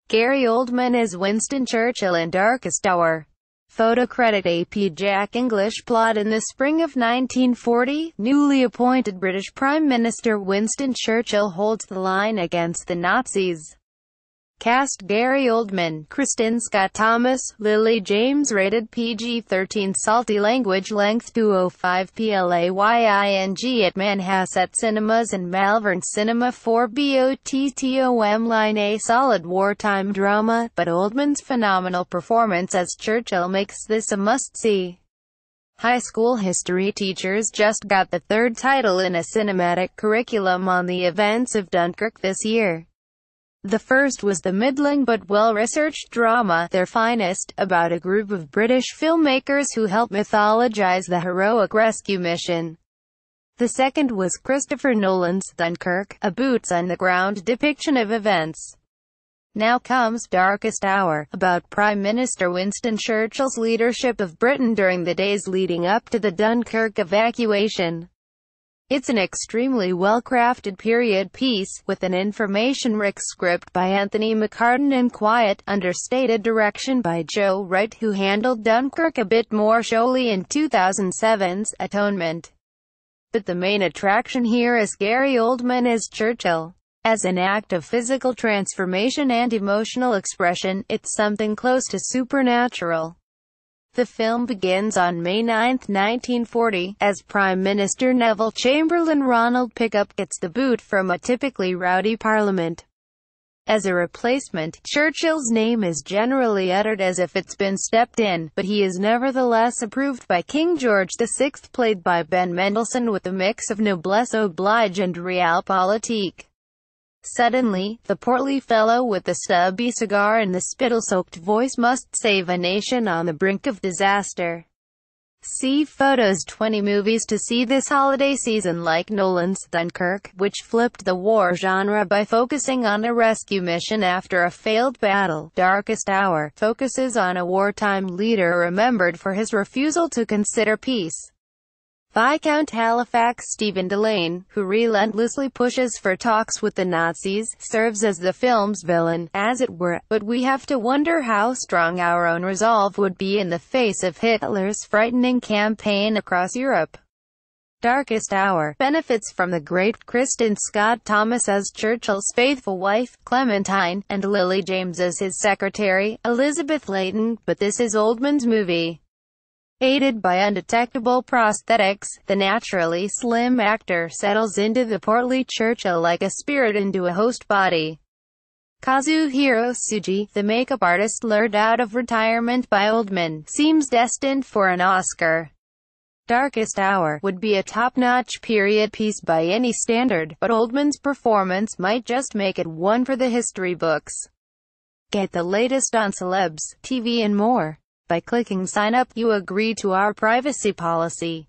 Gary Oldman as Winston Churchill in Darkest Hour. Photo credit AP Jack English. Plot: in the spring of 1940, newly appointed British Prime Minister Winston Churchill holds the line against the Nazis. Cast: Gary Oldman, Kristen Scott Thomas, Lily James. Rated PG-13. Salty language. Length 205 PLAYING at Manhasset Cinemas and Malvern Cinema 4 BOTTOM. Line A. Solid wartime drama, but Oldman's phenomenal performance as Churchill makes this a must-see. High school history teachers just got the third title in a cinematic curriculum on the events of Dunkirk this year. The first was the middling but well-researched drama, Their Finest, about a group of British filmmakers who helped mythologize the heroic rescue mission. The second was Christopher Nolan's Dunkirk, a boots-on-the-ground depiction of events. Now comes Darkest Hour, about Prime Minister Winston Churchill's leadership of Britain during the days leading up to the Dunkirk evacuation. It's an extremely well-crafted period piece, with an information-rich script by Anthony McCartan and quiet, understated direction by Joe Wright, who handled Dunkirk a bit more showily in 2007's Atonement. But the main attraction here is Gary Oldman as Churchill. As an act of physical transformation and emotional expression, it's something close to supernatural. The film begins on May 9, 1940, as Prime Minister Neville Chamberlain Ronald Pickup gets the boot from a typically rowdy Parliament. As a replacement, Churchill's name is generally uttered as if it's been stepped in, but he is nevertheless approved by King George VI, played by Ben Mendelsohn, with a mix of noblesse oblige and realpolitik. Suddenly, the portly fellow with the stubby cigar and the spittle-soaked voice must save a nation on the brink of disaster. See photos. 20 movies to see this holiday season, like Nolan's Dunkirk, which flipped the war genre by focusing on a rescue mission after a failed battle. Darkest Hour focuses on a wartime leader remembered for his refusal to consider peace. Viscount Halifax Stephen Delane, who relentlessly pushes for talks with the Nazis, serves as the film's villain, as it were, but we have to wonder how strong our own resolve would be in the face of Hitler's frightening campaign across Europe. Darkest Hour benefits from the great Kristen Scott Thomas as Churchill's faithful wife, Clementine, and Lily James as his secretary, Elizabeth Layton, but this is Oldman's movie. Aided by undetectable prosthetics, the naturally slim actor settles into the portly Churchill like a spirit into a host body. Kazuhiro Tsuji, the makeup artist lured out of retirement by Oldman, seems destined for an Oscar. Darkest Hour would be a top-notch period piece by any standard, but Oldman's performance might just make it one for the history books. Get the latest on celebs, TV and more. By clicking sign up, you agree to our privacy policy.